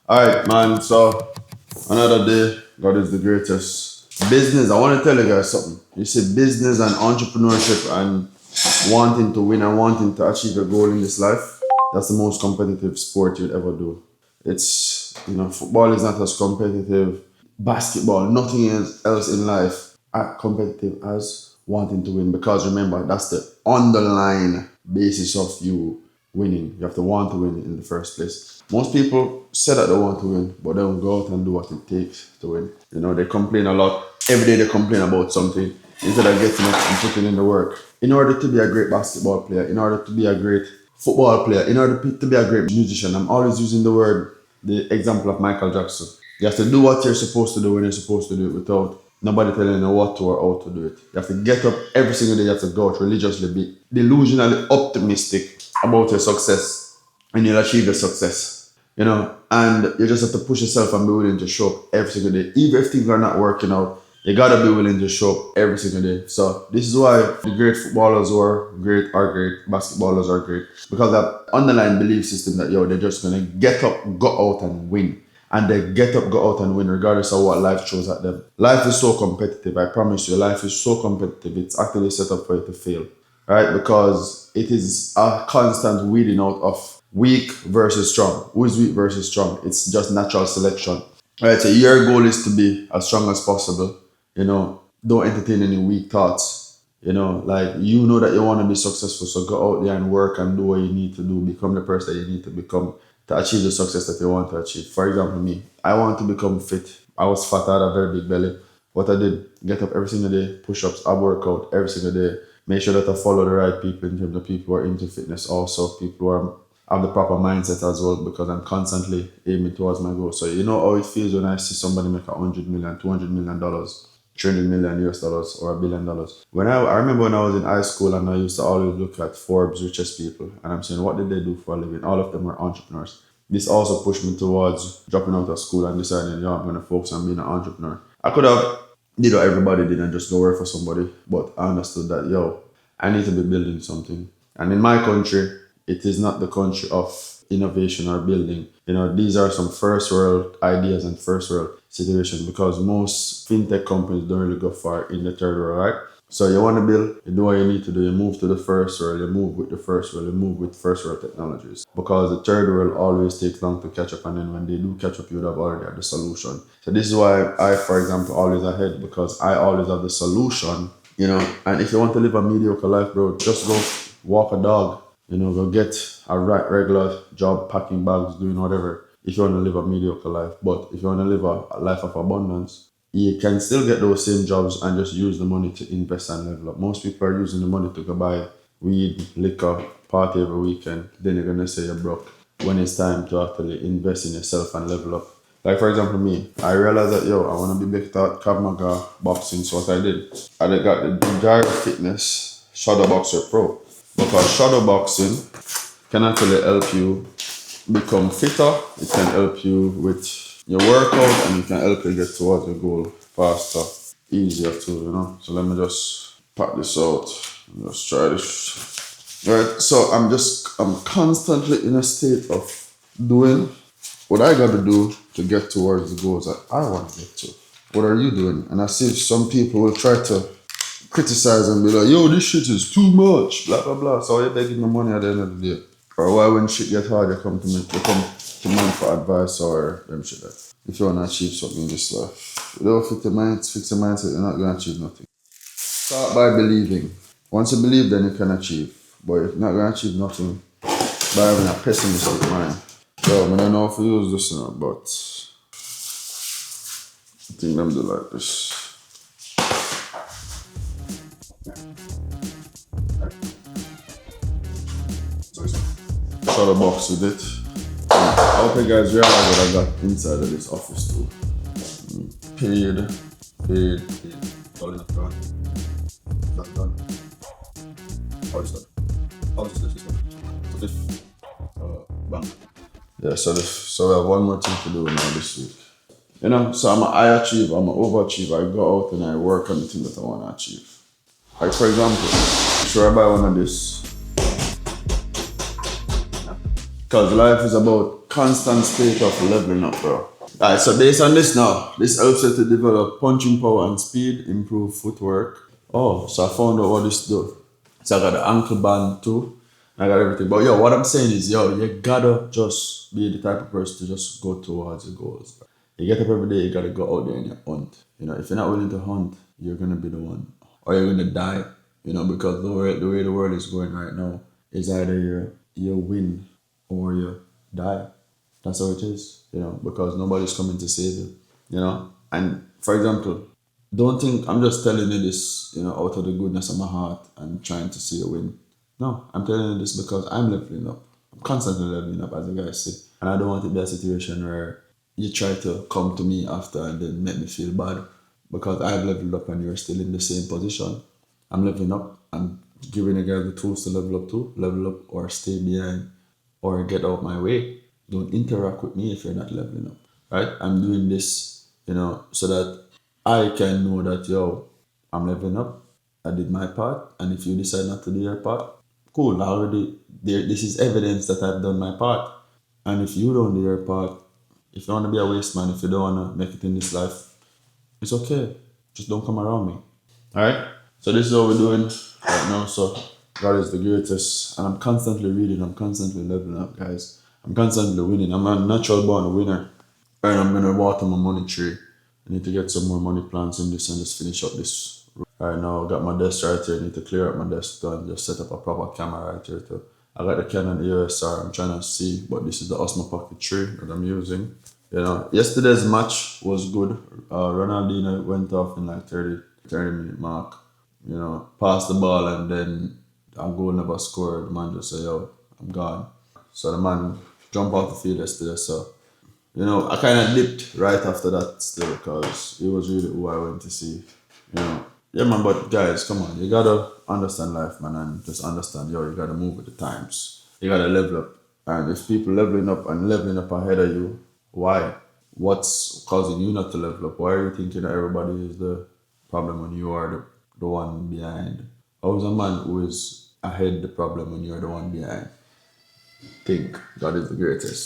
Alright, man, so another day, God is the greatest. Business, I want to tell you guys something. You see, business and entrepreneurship and wanting to win and wanting to achieve a goal in this life, that's the most competitive sport you'd ever do. Football is not as competitive, basketball, nothing else in life as competitive as wanting to win. Because remember, that's the underlying basis of you winning. You have to want to win in the first place. Most people say that they want to win, but they don't go out and do what it takes to win. They complain a lot. Every day they complain about something instead of getting up and putting in the work. In order to be a great basketball player, in order to be a great football player, in order to be a great musician, I'm always using the example of Michael Jackson. You have to do what you're supposed to do when you're supposed to do it without nobody telling you what to or how to do it. You have to get up every single day. You have to go out religiously, be delusionally optimistic about your success, and you'll achieve your success. And you just have to push yourself and be willing to show up every single day. Even if things are not working out, you gotta be willing to show up every single day. So this is why the great footballers are great, basketballers are great. Because that underlying belief system that they're just gonna get up, go out and win. And they get up, go out and win regardless of what life throws at them. Life is so competitive, I promise you, life is so competitive, it's actually set up for you to fail. Right? Because it is a constant weeding out of weak versus strong. Who is weak versus strong? It's just natural selection. Right? So your goal is to be as strong as possible. Don't entertain any weak thoughts. That you want to be successful. So go out there and work and do what you need to do. Become the person that you need to become to achieve the success that you want to achieve. For example, me, I want to become fit. I was fat, I had a very big belly. What I did, get up every single day, push-ups, I work out every single day. Make sure that I follow the right people in terms of people who are into fitness also, people who have the proper mindset as well, because I'm constantly aiming towards my goal. So you know how it feels when I see somebody make $100 million, $200 million, $300 million US dollars or $1 billion. I remember when I was in high school and I used to always look at Forbes richest people and I'm saying, what did they do for a living? All of them were entrepreneurs. This also pushed me towards dropping out of school and deciding, I'm going to focus on being an entrepreneur. I could have did what everybody did and just go work for somebody, but I understood that, I need to be building something. And in my country, it is not the country of innovation or building. These are some first world ideas and first world situations because most fintech companies don't really go far in the third world, right? So you want to build, you do what you need to do, you move to the first world, you move with the first world, you move with first world technologies. Because the third world always takes long to catch up, and then when they do catch up, you would have already had the solution. So this is why I, for example, always ahead, because I always have the solution, and if you want to live a mediocre life, bro, just go walk a dog, go get a regular job, packing bags, doing whatever, if you want to live a mediocre life. But if you want to live a life of abundance, you can still get those same jobs and just use the money to invest and level up. Most people are using the money to go buy weed, liquor, party every weekend. Then you're going to say you're broke when it's time to actually invest in yourself and level up. Like, for example, me, I realized that, I want to be better at Krav Maga boxing. So what I did, I got the Gyro Fitness Shadow Boxer Pro. Because shadow boxing can actually help you become fitter. It can help you with your workout and it can help you get towards your goal faster, easier too, So let me just pack this out and just try this. Right, so I'm constantly in a state of doing what I gotta do to get towards the goals that I want to get to. What are you doing? And I see some people will try to criticize and be like, this shit is too much, blah, blah, blah. So you're begging the money at the end of the day. Or why when shit get hard, you come to man for advice or them shit like. If you want to achieve something in this life, you don't fix your mindset, you're not going to achieve nothing. Start by believing. Once you believe, then you can achieve. But if you're not going to achieve nothing by having a pessimistic mind. I don't know if you use this now, but I think them do like this. Shadow box with it. I hope you guys realize what I got inside of this office too. Paid. All enough done. That's done. All is done. All is done. So this, bang. Yeah, so we have one more thing to do now this week. So I'm an overachiever. I go out and I work on the thing that I want to achieve. Like, for example, should I buy one of this? Because life is about constant state of leveling up, bro. Alright, so based on this now, this helps you to develop punching power and speed, improve footwork. Oh, so I found out what this do. So I got the ankle band too. I got everything. But yo, what I'm saying is, yo, you gotta just be the type of person to just go towards your goals. You get up every day, you gotta go out there and you hunt. You know, if you're not willing to hunt, you're gonna be the one. Or you're gonna die. You know, because the way the world is going right now is either you win or you die. That's how it is, you know, because nobody's coming to save you, you know. And for example, don't think I'm just telling you this, you know, out of the goodness of my heart and trying to see you win. No, I'm telling you this because I'm leveling up. I'm constantly leveling up, as the guys say. And I don't want it to be a situation where you try to come to me after and then make me feel bad because I've leveled up and you're still in the same position. I'm leveling up. I'm giving you guys the tools to level up too. Level up or stay behind or get out my way. Don't interact with me if you're not leveling up. Right? I'm doing this, you know, so that I can know that yo, I'm leveling up. I did my part, and if you decide not to do your part, cool. I already there. This is evidence that I've done my part. And if you don't do your part, if you want to be a waste man, if you don't want to make it in this life, it's okay. Just don't come around me. All right. So this is what we're doing right now. So God is the greatest, and I'm constantly reading. I'm constantly leveling up, guys. I'm constantly winning. I'm a natural born winner, and I'm gonna water my money tree. I need to get some more money plants in this and just finish up this. Right now, I got my desk right here. I need to clear up my desk and just set up a proper camera right here too. I got the Canon EOS R. I'm trying to see, but this is the Osmo Pocket 3 that I'm using. You know, yesterday's match was good. Ronaldinho went off in like 30 minute mark. You know, passed the ball and then a goal never scored. The man just said, yo, I'm gone. So the man jumped off the field yesterday. So, you know, I kind of dipped right after that still because it was really who I went to see. You know, yeah, man, but guys, come on. You gotta understand life, man, and just understand, yo, you gotta move with the times. You gotta level up. And if people leveling up and leveling up ahead of you, why? What's causing you not to level up? Why are you thinking that everybody is the problem when you are the one behind? How is a man who is ahead the problem when you're the one behind? Think God is the greatest.